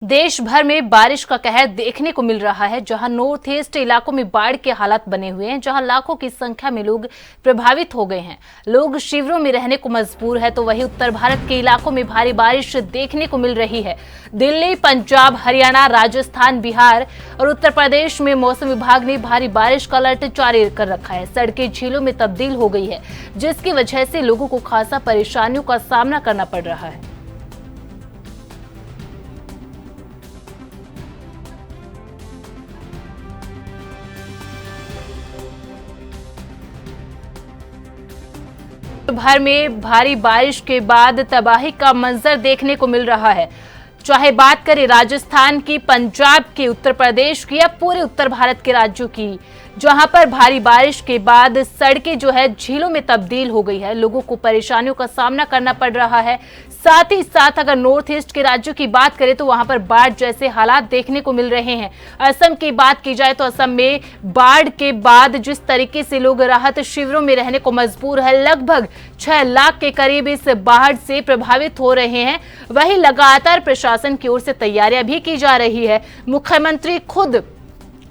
देश भर में बारिश का कहर देखने को मिल रहा है, जहां नॉर्थ ईस्ट इलाकों में बाढ़ के हालात बने हुए हैं, जहां लाखों की संख्या में लोग प्रभावित हो गए हैं। लोग शिविरों में रहने को मजबूर है, तो वहीं उत्तर भारत के इलाकों में भारी बारिश देखने को मिल रही है। दिल्ली, पंजाब, हरियाणा, राजस्थान, बिहार और उत्तर प्रदेश में मौसम विभाग ने भारी बारिश का अलर्ट जारी कर रखा है। सड़कें झीलों में तब्दील हो गई है, जिसकी वजह से लोगों को खासा परेशानियों का सामना करना पड़ रहा है। भर में भारी बारिश के बाद तबाही का मंजर देखने को मिल रहा है। चाहे बात करें राजस्थान की, पंजाब की, उत्तर प्रदेश की या पूरे उत्तर भारत के राज्यों की, जहां पर भारी बारिश के बाद सड़कें जो है झीलों में तब्दील हो गई है। लोगों को परेशानियों का सामना करना पड़ रहा है। साथ ही साथ अगर नॉर्थ ईस्ट के राज्यों की बात करें तो वहां पर बाढ़ जैसे हालात देखने को मिल रहे हैं। असम की बात की जाए तो असम में बाढ़ के बाद जिस तरीके से लोग राहत शिविरों में रहने को मजबूर है, लगभग 6 लाख के करीब इस बाढ़ से प्रभावित हो रहे हैं। वहीं लगातार प्रशासन की ओर से तैयारियां भी की जा रही है। मुख्यमंत्री खुद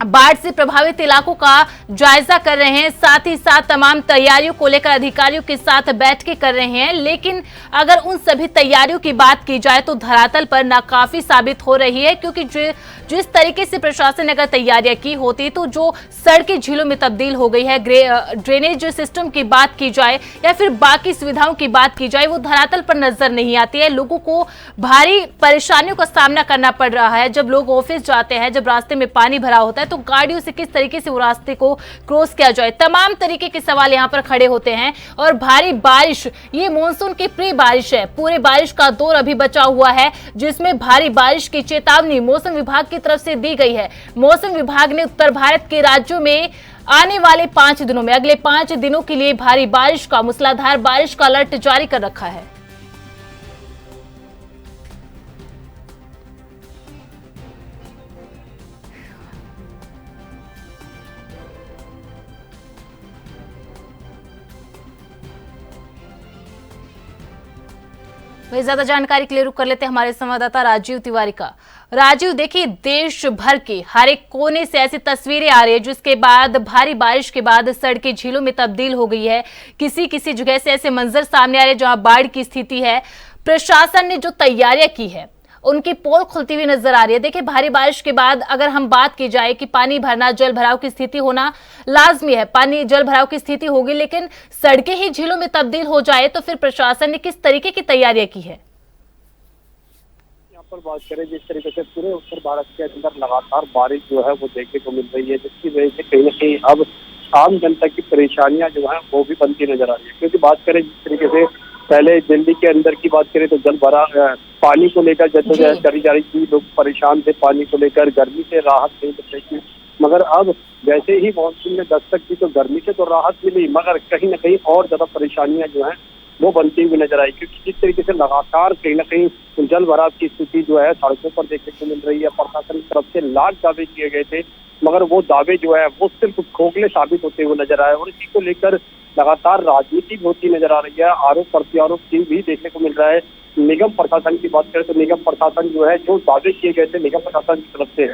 बाढ़ से प्रभावित इलाकों का जायजा कर रहे हैं, साथ ही साथ तमाम तैयारियों को लेकर अधिकारियों के साथ बैठकें कर रहे हैं। लेकिन अगर उन सभी तैयारियों की बात की जाए तो धरातल पर नाकाफी साबित हो रही है, क्योंकि जिस तरीके से प्रशासन ने अगर तैयारियां की होती तो जो सड़कें झीलों में तब्दील हो गई है, ड्रेनेज सिस्टम की बात की जाए या फिर बाकी सुविधाओं की बात की जाए, वो धरातल पर नजर नहीं आती है। लोगों को भारी परेशानियों का सामना करना पड़ रहा है। जब लोग ऑफिस जाते हैं, जब रास्ते में पानी भरा होता है तो गाड़ियों से किस तरीके से वो रास्ते को क्रॉस किया जाए, तमाम तरीके के सवाल यहां पर खड़े होते हैं। और भारी बारिश, ये मॉनसून की प्री बारिश है, पूरे बारिश का दौर अभी बचा हुआ है, जिसमें भारी बारिश की चेतावनी मौसम विभाग की तरफ से दी गई है। मौसम विभाग ने उत्तर भारत के राज्यों में आने वाले 5 दिनों में, अगले 5 दिनों के लिए भारी बारिश का, मूसलाधार बारिश का अलर्ट जारी कर रखा है। वही ज्यादा जानकारी के लिए रुक कर लेते हैं हमारे संवाददाता राजीव तिवारी का। राजीव, देखिए, देश भर के हर एक कोने से ऐसी तस्वीरें आ रही है जिसके बाद भारी बारिश के बाद सड़कें झीलों में तब्दील हो गई है। किसी किसी जगह से ऐसे मंजर सामने आ रहे हैं जहां बाढ़ की स्थिति है। प्रशासन ने जो तैयारियां की है उनकी पोल खुलती हुई नजर आ रही है। देखिए, भारी बारिश के बाद अगर हम बात की जाए कि पानी भरना, जल भराव की स्थिति होना लाजमी है, पानी जल भराव की स्थिति होगी, लेकिन सड़कें ही झीलों में तब्दील हो जाए तो फिर प्रशासन ने किस तरीके की तैयारियां की है? यहाँ पर बात करें जिस तरीके से पूरे उत्तर भारत के अंदर लगातार बारिश जो है वो देखने को मिल रही है, जिसकी वजह से कहीं न कहीं अब आम जनता की परेशानियां जो है वो भी बनती नजर आ रही है। क्योंकि बात करें जिस तरीके से पहले दिल्ली के अंदर की बात करें तो जल भरा पानी को लेकर जद्दोजहद करी जा रही थी, लोग परेशान थे पानी को लेकर, गर्मी से राहत नहीं मिल रही थी। मगर अब जैसे ही मॉनसून ने दस्तक दी तो गर्मी से तो राहत मिली, मगर कहीं न कहीं और ज्यादा परेशानियां जो है वो बनती हुई नजर आई। क्योंकि जिस तरीके से लगातार कहीं न कहीं जल भराव की स्थिति जो है सड़कों पर देखने को मिल रही है। प्रशासन की तरफ से लाख दावे किए गए थे, मगर वो दावे जो है वो सिर्फ खोखले साबित होते हुए नजर आए और इसी को लेकर लगातार राजनीति होती नजर आ रही है। आरोप प्रत्यारोप की भी देखने को मिल रहा है। निगम प्रशासन की बात करें तो निगम प्रशासन जो है, जो दावे किए गए थे निगम प्रशासन की तरफ से,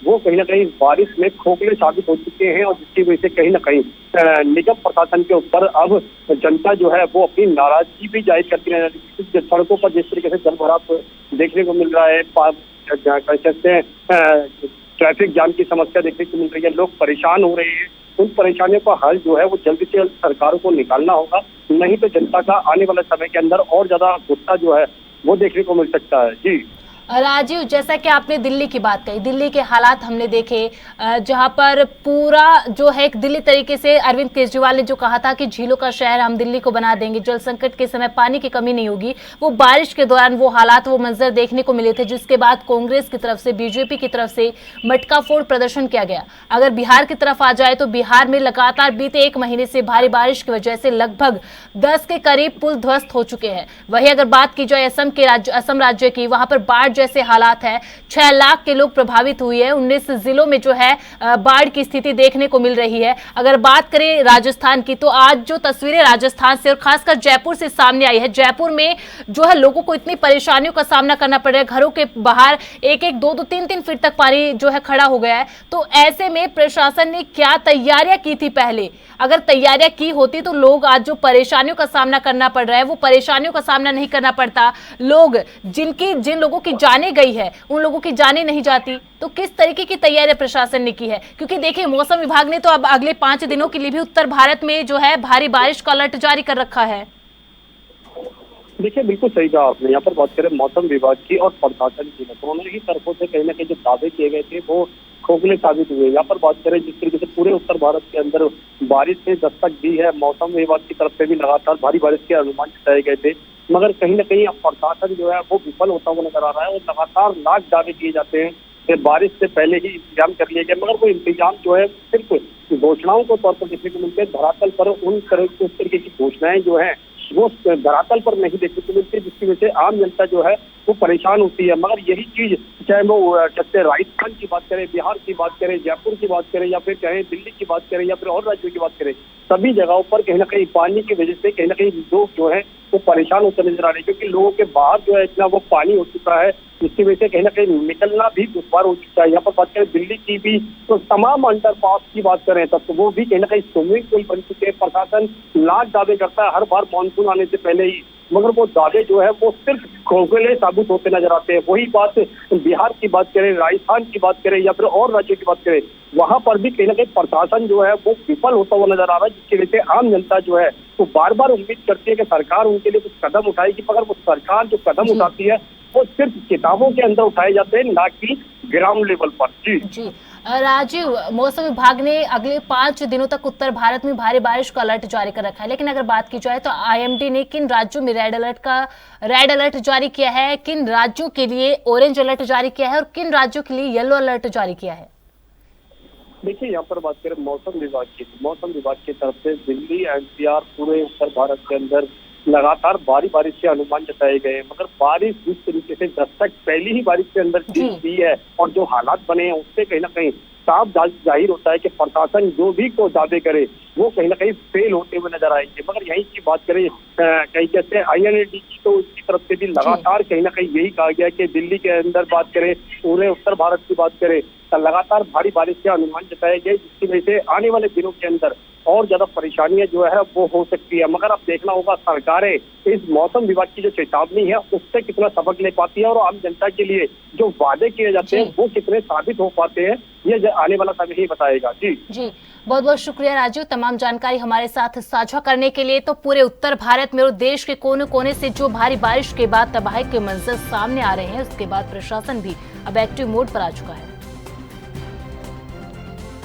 वो कहीं ना कहीं बारिश में खोखले साबित हो चुके हैं और जिसकी वजह से कहीं ना कहीं निगम प्रशासन के ऊपर अब जनता जो है वो अपनी नाराजगी भी जाहिर करती है। सड़कों पर जिस तरीके से जल भराव देखने को मिल रहा है, कह सकते हैं ट्रैफिक जाम की समस्या देखने को मिल रही है, लोग परेशान हो रहे हैं। उन परेशानियों का हल जो है वो जल्द से जल्द सरकारों को निकालना होगा, नहीं तो जनता का आने वाले समय के अंदर और ज्यादा गुस्सा जो है वो देखने को मिल सकता है। जी राजीव, जैसा कि आपने दिल्ली की बात कही, दिल्ली के हालात हमने देखे, जहां पर पूरा जो है एक दिल्ली तरीके से अरविंद केजरीवाल ने जो कहा था कि झीलों का शहर हम दिल्ली को बना देंगे, जल संकट के समय पानी की कमी नहीं होगी, वो बारिश के दौरान वो हालात, वो मंजर देखने को मिले थे, जिसके बाद कांग्रेस की तरफ से, बीजेपी की तरफ से मटका फोड़ प्रदर्शन किया गया। अगर बिहार की तरफ आ जाए तो बिहार में लगातार बीते 1 महीने से भारी बारिश की वजह से लगभग 10 के करीब पुल ध्वस्त हो चुके हैं। वहीं अगर बात की जाए असम राज्य की, वहां पर बाढ़ जैसे हालात है। 6 लाख के लोग प्रभावित हुए हैं। 19 जिलों में जो है बाढ़ की स्थिति देखने को मिल रही है। अगर बात करें राजस्थान की, तो आज जो तस्वीरें राजस्थान से और खासकर जयपुर से सामने आई है, जयपुर में जो है लोगों को इतनी परेशानियों का सामना करना पड़ रहा है। घरों के बाहर 1-1, 2-2, 3-3 फीट तक पानी जो है खड़ा हो गया है। तो ऐसे में प्रशासन ने क्या तैयारियां की थी पहले? अगर तैयारियां की होती तो लोग आज जो परेशानियों का सामना करना पड़ रहा है वो परेशानियों का सामना नहीं करना पड़ता। लोग जिन लोगों की जाने गई है उन लोगों की जाने नहीं जाती। तो किस तरीके की तैयारी प्रशासन ने की है? क्योंकि देखिए, मौसम विभाग ने तो अब अगले 5 दिनों के लिए भी उत्तर भारत में जो है भारी बारिश का अलर्ट जारी कर रखा है। देखिए, बिल्कुल सही कहा आपने। यहाँ पर बात करें मौसम विभाग की और प्रशासन की, दोनों ही तरफों से कहीं ना कहीं जो दावे किए गए थे वो खोखले साबित हुए। यहाँ पर बात करें जिस तरीके से पूरे उत्तर भारत के अंदर बारिश ने दस्तक दी है, मौसम विभाग की तरफ से भी लगातार भारी बारिश के अनुमान जताए गए थे, मगर कहीं ना कहीं प्रशासन जो है वो विफल होता हुआ नजर आ रहा है और लगातार लाख दावे किए जाते हैं कि बारिश से पहले ही इंतजाम कर लिए गए, मगर वो इंतजाम जो है सिर्फ घोषणाओं के तौर पर देखने को मिलते हैं। धरातल पर उस तरीके की घोषणाएं जो है वो धरातल पर नहीं देखने को मिलती, जिसकी वजह से आम जनता जो है वो परेशान होती है। मगर यही चीज चाहे वो कहते हैं राजस्थान की बात करें, बिहार की बात करें, जयपुर की बात करें, या फिर चाहे दिल्ली की बात करें, या फिर और राज्यों की बात करें, सभी जगहों पर कहीं ना कहीं पानी की वजह से कहीं ना कहीं लोग जो है वो परेशान होते नजर आ रहे हैं, क्योंकि लोगों के बाहर जो है इतना वो पानी हो चुका है, जिसकी वजह से कहीं ना कहीं निकलना भी दुश्वार हो चुका है। यहाँ पर बात करें दिल्ली की भी, तो तमाम अंडरपास की बात करें तब तो वो भी कहीं ना कहीं स्विमिंग पूल बन चुके हैं। प्रशासन लाख दावे करता है हर बार मानसून आने से पहले ही, मगर वो दावे जो है वो सिर्फ खोखले साबित होते नजर आते हैं। वही बात बिहार की बात करें, राजस्थान की बात करें, या फिर और राज्यों की बात करें, वहां पर भी कहीं ना कहीं प्रशासन जो है वो विफल होता हुआ नजर आ रहा है, जिसकी वजह से आम जनता जो है वो बार बार उम्मीद करती है कि सरकार उनके लिए कुछ कदम उठाएगी, मगर वो सरकार जो कदम उठाती है वो सिर्फ किताबों के अंदर उठाए जाते हैं, ना कि ग्राउंड लेवल पर। जी राजीव, मौसम विभाग ने अगले 5 दिनों तक उत्तर भारत में भारी बारिश का अलर्ट जारी कर रखा है, लेकिन अगर बात की जाए तो आईएमडी ने किन राज्यों में रेड अलर्ट जारी किया है, किन राज्यों के लिए ऑरेंज अलर्ट जारी किया है और किन राज्यों के लिए येलो अलर्ट जारी किया है? देखिए, यहाँ पर बात करें मौसम विभाग की, मौसम विभाग की तरफ से दिल्ली, एनसीआर, पूरे उत्तर भारत के अंदर लगातार भारी बारिश के अनुमान जताए गए हैं, मगर बारिश जिस तरीके से दस्तक पहली ही बारिश के अंदर दी है और जो हालात बने हैं उससे कहीं ना कहीं साफ जाहिर होता है कि प्रशासन जो भी को दावे करे वो कहीं ना कहीं फेल होते हुए नजर आएंगे। मगर यही की बात करें कहीं कहते हैं आईएनडी की, तो उसकी तरफ से भी लगातार कहीं ना कहीं यही कहा गया कि दिल्ली के अंदर बात करें, पूरे उत्तर भारत की बात करें, लगातार भारी बारिश के अनुमान जताए गए, जिसकी वजह से आने वाले दिनों के अंदर और ज्यादा परेशानियां जो है वो हो सकती है। मगर अब देखना होगा सरकारें इस मौसम विभाग की जो चेतावनी है उससे कितना सबक ले पाती है और आम जनता के लिए जो वादे किए जाते हैं वो कितने साबित हो पाते हैं, ये आने वाला समय ही बताएगा। जी बहुत बहुत शुक्रिया राजीव, तमाम जानकारी हमारे साथ साझा करने के लिए। तो पूरे उत्तर भारत में और देश के कोने कोने से जो भारी बारिश के बाद तबाही के मंजर सामने आ रहे हैं, उसके बाद प्रशासन भी अब एक्टिव मोड पर आ चुका है।